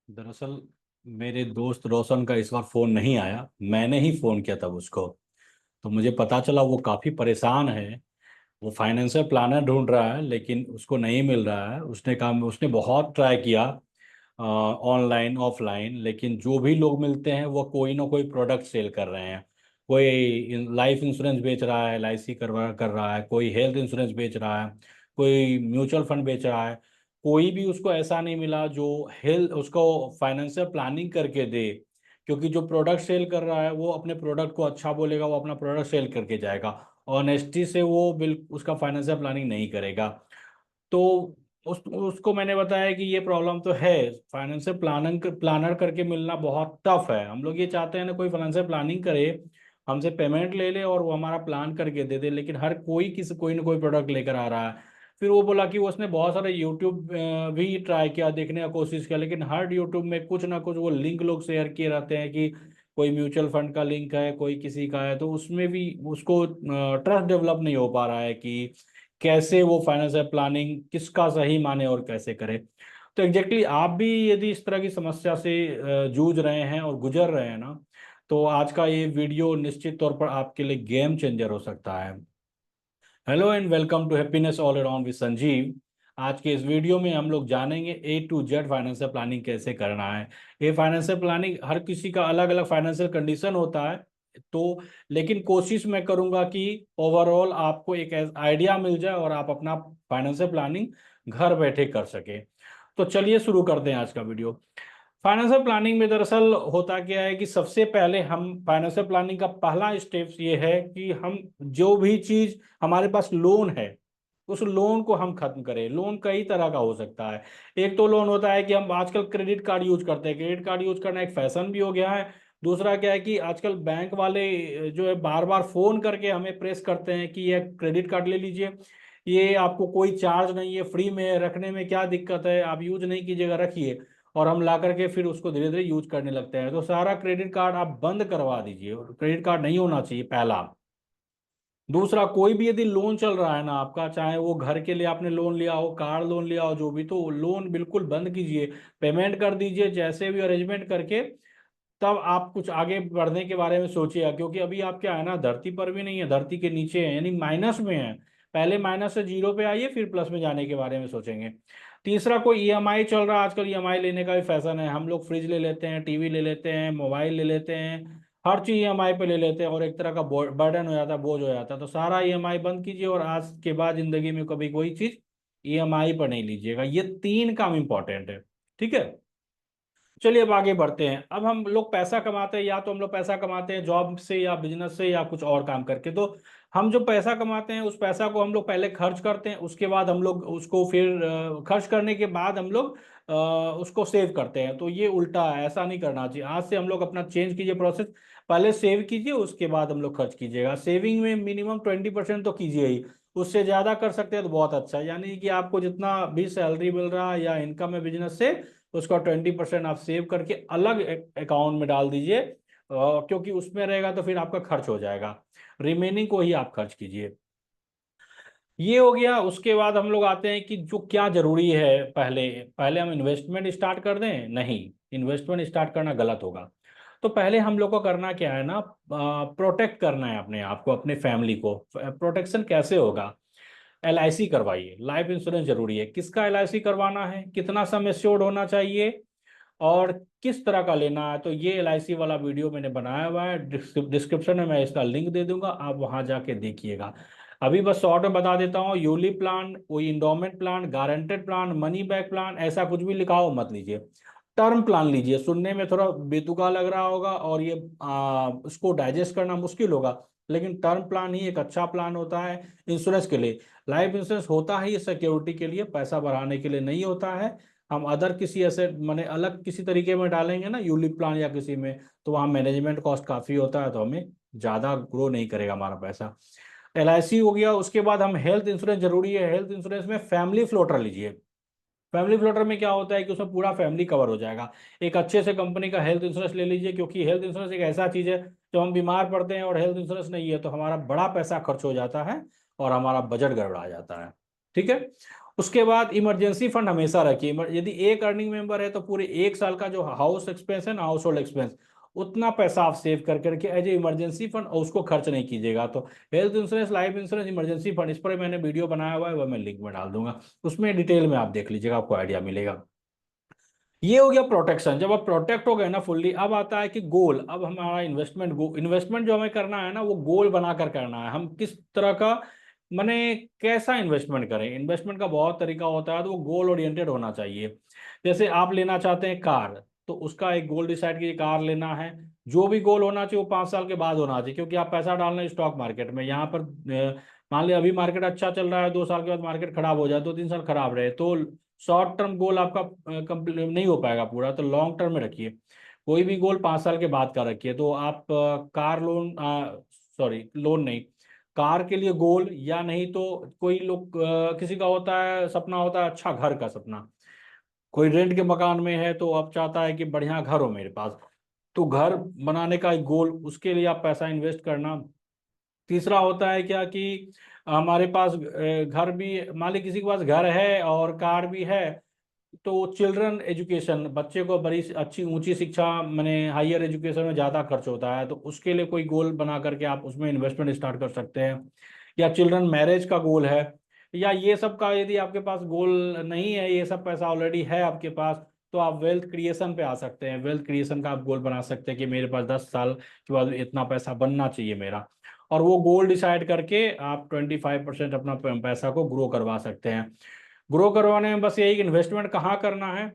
दरअसल मेरे दोस्त रोशन का इस बार फोन नहीं आया। मैंने ही फोन किया तब उसको। तो मुझे पता चला वो काफी परेशान है। वो फाइनेंशियल प्लानर ढूंढ रहा है लेकिन उसको नहीं मिल रहा है। उसने बहुत ट्राई किया ऑनलाइन ऑफलाइन, लेकिन जो भी लोग मिलते हैं वो कोई ना कोई प्रोडक्ट सेल कर रहे हैं। कोई लाइफ इंश्योरेंस बेच रहा है, एलआईसी कर रहा है, कोई हेल्थ इंश्योरेंस बेच रहा है, कोई म्यूचुअल फंड बेच रहा है। कोई भी उसको ऐसा नहीं मिला जो हेल्थ उसको फाइनेंशियल प्लानिंग करके दे। क्योंकि जो प्रोडक्ट सेल कर रहा है वो अपने प्रोडक्ट को अच्छा बोलेगा, वो अपना प्रोडक्ट सेल करके जाएगा। ऑनेस्टी से वो बिल उसका फाइनेंशियल प्लानिंग नहीं करेगा। तो उसको मैंने बताया कि ये प्रॉब्लम तो है। फाइनेंशियल प्लानर करके मिलना बहुत टफ है। हम लोग ये चाहते हैं ना कोई फाइनेंशियल प्लानिंग करे, हमसे पेमेंट ले ले और वो हमारा प्लान करके दे दे, लेकिन हर कोई कोई ना कोई प्रोडक्ट लेकर आ रहा है। फिर वो बोला कि उसने बहुत सारे यूट्यूब भी ट्राई किया, देखने का कोशिश किया, लेकिन हर यूट्यूब में कुछ ना कुछ वो लिंक लोग शेयर किए रहते हैं कि कोई म्यूचुअल फंड का लिंक है, कोई किसी का है। तो उसमें भी उसको ट्रस्ट डेवलप नहीं हो पा रहा है कि कैसे वो फाइनेंशियल प्लानिंग किसका सही माने और कैसे करे। तो एग्जैक्टली आप भी यदि इस तरह की समस्या से जूझ रहे हैं और गुजर रहे हैं ना, तो आज का ये वीडियो निश्चित तौर पर आपके लिए गेम चेंजर हो सकता है। Hello and welcome to happiness all around with Sanjeev. आज के इस वीडियो में हम लोग जानेंगे A to Z financial planning कैसे करना है। ये फाइनेंशियल प्लानिंग हर किसी का अलग अलग फाइनेंशियल कंडीशन होता है। तो लेकिन कोशिश मैं करूंगा कि ओवरऑल आपको एक आइडिया मिल जाए और आप अपना फाइनेंशियल प्लानिंग घर बैठे कर सके। तो चलिए शुरू करते हैं आज का वीडियो। फाइनेंशियल प्लानिंग में दरअसल होता क्या है कि सबसे पहले हम फाइनेंशियल प्लानिंग का पहला स्टेप ये है कि हम जो भी चीज हमारे पास लोन है उस लोन को हम खत्म करें। लोन कई तरह का हो सकता है। एक तो लोन होता है कि हम आजकल क्रेडिट कार्ड यूज करते हैं, क्रेडिट कार्ड यूज करना एक फैशन भी हो गया है। दूसरा क्या है कि आजकल बैंक वाले जो है बार बार फोन करके हमें प्रेस करते हैं कि ये क्रेडिट कार्ड ले लीजिए, ये आपको कोई चार्ज नहीं है, फ्री में है, रखने में क्या दिक्कत है, आप यूज नहीं कीजिएगा, रखिए। और हम ला करके फिर उसको धीरे धीरे यूज करने लगते हैं। तो सारा क्रेडिट कार्ड आप बंद करवा दीजिए, क्रेडिट कार्ड नहीं होना चाहिए पहला। दूसरा, कोई भी यदि लोन चल रहा है ना आपका, चाहे वो घर के लिए आपने लोन लिया हो, कार लोन लिया हो, जो भी, तो लोन बिल्कुल बंद कीजिए। पेमेंट कर दीजिए जैसे भी अरेंजमेंट करके। तब आप कुछ आगे बढ़ने के बारे में सोचिएगा, क्योंकि अभी आप क्या है ना, धरती पर भी नहीं है, धरती के नीचे है, यानी माइनस में है। पहले माइनस से जीरो पे आइए, फिर प्लस में जाने के बारे में सोचेंगे। तीसरा, कोई ईएमआई चल रहा है, आजकल ईएमआई लेने का भी फैशन है। हम लोग फ्रिज ले लेते हैं, टीवी ले लेते हैं, मोबाइल ले लेते हैं, हर चीज ईएमआई पे ले लेते हैं और एक तरह का बर्डन हो जाता है, बोझ हो जाता है। तो सारा ईएमआई बंद कीजिए और आज के बाद जिंदगी में कभी कोई चीज ईएमआई पर नहीं लीजिएगा। ये तीन काम इंपॉर्टेंट है। ठीक है। चलिए अब आगे बढ़ते हैं। अब हम लोग पैसा कमाते हैं, या तो हम लोग पैसा कमाते हैं जॉब से या बिजनेस से या कुछ और काम करके। तो हम जो पैसा कमाते हैं उस पैसा को हम लोग पहले खर्च करते हैं, उसके बाद हम लोग उसको फिर खर्च करने के बाद हम लोग अ, उसको सेव करते हैं। तो ये उल्टा है, ऐसा नहीं करना चाहिए। आज से हम लोग अपना चेंज कीजिए प्रोसेस। पहले सेव कीजिए, उसके बाद हम लोग खर्च कीजिएगा। सेविंग में मिनिमम 20% तो कीजिए ही। उससे ज्यादा कर सकते हैं तो बहुत अच्छा है। यानी कि आपको जितना भी सैलरी मिल रहा है या इनकम है बिजनेस से, उसका 20% आप सेव करके अलग अकाउंट में डाल दीजिए। क्योंकि उसमें रहेगा तो फिर आपका खर्च हो जाएगा। रिमेनिंग को ही आप खर्च कीजिए। ये हो गया। उसके बाद हम लोग आते हैं कि जो क्या जरूरी है। पहले पहले हम इन्वेस्टमेंट स्टार्ट कर दें? नहीं, इन्वेस्टमेंट स्टार्ट करना गलत होगा। तो पहले हम लोग को करना क्या है ना, प्रोटेक्ट करना है अपने आप को, अपने फैमिली को। प्रोटेक्शन कैसे होगा? एलआईसी करवाइए। लाइफ इंश्योरेंस जरूरी है। किसका एलआईसी करवाना है, कितना सम एश्योर्ड होना चाहिए और किस तरह का लेना है, तो ये एलआईसी वाला वीडियो मैंने बनाया हुआ है। डिस्क्रिप्शन में मैं इसका लिंक दे दूंगा, आप वहां जाके देखिएगा। अभी बस शॉर्ट में बता देता हूँ। यूली प्लान, कोई endowment plan, guaranteed plan, money back plan, ऐसा कुछ भी लिखा हो मत लीजिए। टर्म प्लान लीजिए। सुनने में थोड़ा बेतुका लग रहा होगा और ये उसको डाइजेस्ट करना मुश्किल होगा, लेकिन टर्म प्लान ही एक अच्छा प्लान होता है इंश्योरेंस के लिए। लाइफ इंश्योरेंस होता ही सिक्योरिटी के लिए, पैसा बढ़ाने के लिए नहीं होता है। हम अदर किसी ऐसे माने अलग किसी तरीके में डालेंगे ना, यूलिप प्लान या किसी में, तो वहाँ मैनेजमेंट कॉस्ट काफी होता है, तो हमें ज्यादा ग्रो नहीं करेगा हमारा पैसा। एलआईसी हो गया। उसके बाद हम हेल्थ इंश्योरेंस जरूरी है। हेल्थ इंश्योरेंस में फैमिली फ्लोटर लीजिए। फैमिली फ्लोटर में क्या होता है कि उसमें पूरा फैमिली कवर हो जाएगा। एक अच्छे से कंपनी का हेल्थ इंश्योरेंस ले लीजिए, क्योंकि हेल्थ इंश्योरेंस एक ऐसा चीज है, जब हम बीमार पड़ते हैं और हेल्थ इंश्योरेंस नहीं है तो हमारा बड़ा पैसा खर्च हो जाता है और हमारा बजट गड़बड़ा जाता है। ठीक है। उसके बाद इमरजेंसी फंड हमेशा रखिए। यदि एक अर्निंग मेंबर है तो पूरे एक साल का जो हाउस एक्सपेंस है ना, हाउस होल्ड एक्सपेंस, उतना पैसा आप सेव कर करके एज ए इमरजेंसी फंड, और उसको खर्च नहीं कीजिएगा। तो health insurance, life insurance, emergency fund, इस पर मैंने वीडियो बनाया हुआ है, वह मैं लिंक में डाल दूंगा, उसमें डिटेल में आप देख लीजिएगा, आपको आइडिया मिलेगा। ये हो गया प्रोटेक्शन। जब आप प्रोटेक्ट हो गए ना फुल्ली, अब आता है कि गोल। अब हमारा इन्वेस्टमेंट जो हमें करना है ना, वो गोल बनाकर करना है। हम किस तरह का, माने कैसा इन्वेस्टमेंट करें। इन्वेस्टमेंट का बहुत तरीका होता है, तो वो गोल ओरिएंटेड होना चाहिए। जैसे आप लेना चाहते हैं कार, तो उसका एक गोल डिसाइड कीजिए, कार लेना है। जो भी गोल होना चाहिए वो 5 साल के बाद होना चाहिए, क्योंकि आप पैसा डालना है स्टॉक मार्केट में। यहाँ पर मान लिया अभी मार्केट अच्छा चल रहा है, 2 साल के बाद मार्केट खराब हो जाए, 2-3 साल खराब रहे, तो शॉर्ट टर्म गोल आपका कंप्लीट नहीं हो पाएगा पूरा। तो लॉन्ग टर्म में रखिए, कोई भी गोल 5 साल के बाद का रखिए। तो आप कार लोन, सॉरी लोन नहीं, कार के लिए गोल, या नहीं तो कोई लोग किसी का होता है, सपना होता है अच्छा घर का सपना, कोई रेंट के मकान में है तो अब चाहता है कि बढ़िया घर हो मेरे पास, तो घर बनाने का एक गोल, उसके लिए आप पैसा इन्वेस्ट करना। तीसरा होता है क्या कि हमारे पास घर भी, मान ली किसी के पास घर है और कार भी है, तो चिल्ड्रन एजुकेशन, बच्चे को बड़ी अच्छी ऊंची शिक्षा, मैंने हायर एजुकेशन में ज़्यादा खर्च होता है, तो उसके लिए कोई गोल बना करके आप उसमें इन्वेस्टमेंट स्टार्ट कर सकते हैं। या चिल्ड्रन मैरिज का गोल है, या ये सब का यदि आपके पास गोल नहीं है, ये सब पैसा ऑलरेडी है आपके पास, तो आप वेल्थ क्रिएशन पे आ सकते हैं। वेल्थ क्रिएशन का आप गोल बना सकते हैं कि मेरे पास 10 साल के बाद इतना पैसा बनना चाहिए मेरा, और वो गोल डिसाइड करके आप 25% अपना पैसा को ग्रो करवा सकते हैं। ग्रो करवाने में बस यही कि इन्वेस्टमेंट कहाँ करना है,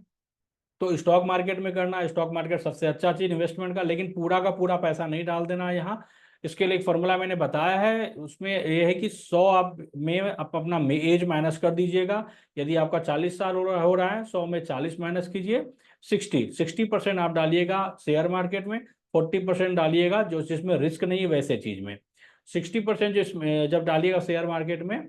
तो स्टॉक मार्केट में करना है। स्टॉक मार्केट सबसे अच्छा चीज इन्वेस्टमेंट का, लेकिन पूरा का पूरा पैसा नहीं डाल देना है यहाँ। इसके लिए एक फॉर्मूला मैंने बताया है, उसमें यह है कि 100 आप अपना एज माइनस कर दीजिएगा। यदि आपका 40 साल हो रहा है, 100 में 40 माइनस कीजिए, 60% आप डालिएगा शेयर मार्केट में, 40% डालिएगा जो जिसमें रिस्क नहीं है वैसे चीज में। 60% जब डालिएगा शेयर मार्केट में,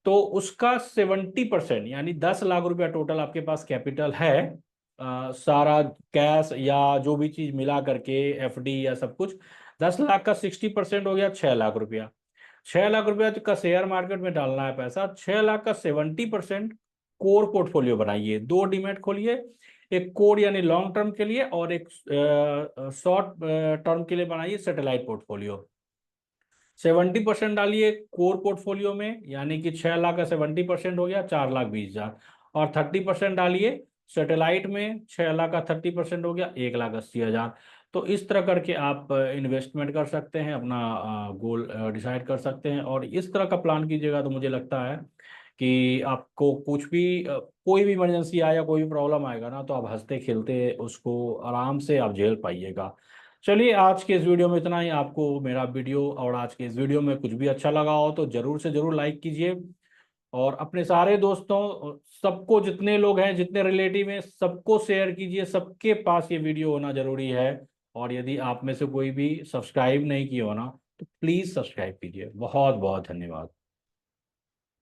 तो उसका 70%, यानी 10 लाख रुपया टोटल आपके पास कैपिटल है, सारा कैश या जो भी चीज मिला करके, एफडी या सब कुछ, 10 लाख का 60% हो गया 6 लाख रुपया। 6 लाख रुपया का शेयर मार्केट में डालना है पैसा। 6 लाख का 70% कोर पोर्टफोलियो बनाइए, 2 डीमैट खोलिए, एक कोर यानी लॉन्ग टर्म के लिए, और एक शॉर्ट टर्म के लिए बनाइए सैटेलाइट पोर्टफोलियो। 70% डालिए कोर पोर्टफोलियो में, यानी कि 6 लाख का 70% हो गया 4,20,000, और 30% डालिए सैटेलाइट में, 6 लाख का 30% हो गया 1,80,000। तो इस तरह करके आप इन्वेस्टमेंट कर सकते हैं, अपना गोल डिसाइड कर सकते हैं, और इस तरह का प्लान कीजिएगा तो मुझे लगता है कि आपको कुछ भी कोई भी इमरजेंसी आया, कोई भी प्रॉब्लम आएगा ना, तो आप हंसते खेलते उसको आराम से आप झेल पाइएगा। चलिए, आज के इस वीडियो में इतना ही। आपको मेरा वीडियो और आज के इस वीडियो में कुछ भी अच्छा लगा हो तो जरूर से जरूर लाइक कीजिए, और अपने सारे दोस्तों, सबको, जितने लोग हैं, जितने रिलेटिव हैं, सबको शेयर कीजिए। सबके पास ये वीडियो होना जरूरी है। और यदि आप में से कोई भी सब्सक्राइब नहीं किया हो ना, तो प्लीज़ सब्सक्राइब कीजिए। बहुत बहुत धन्यवाद।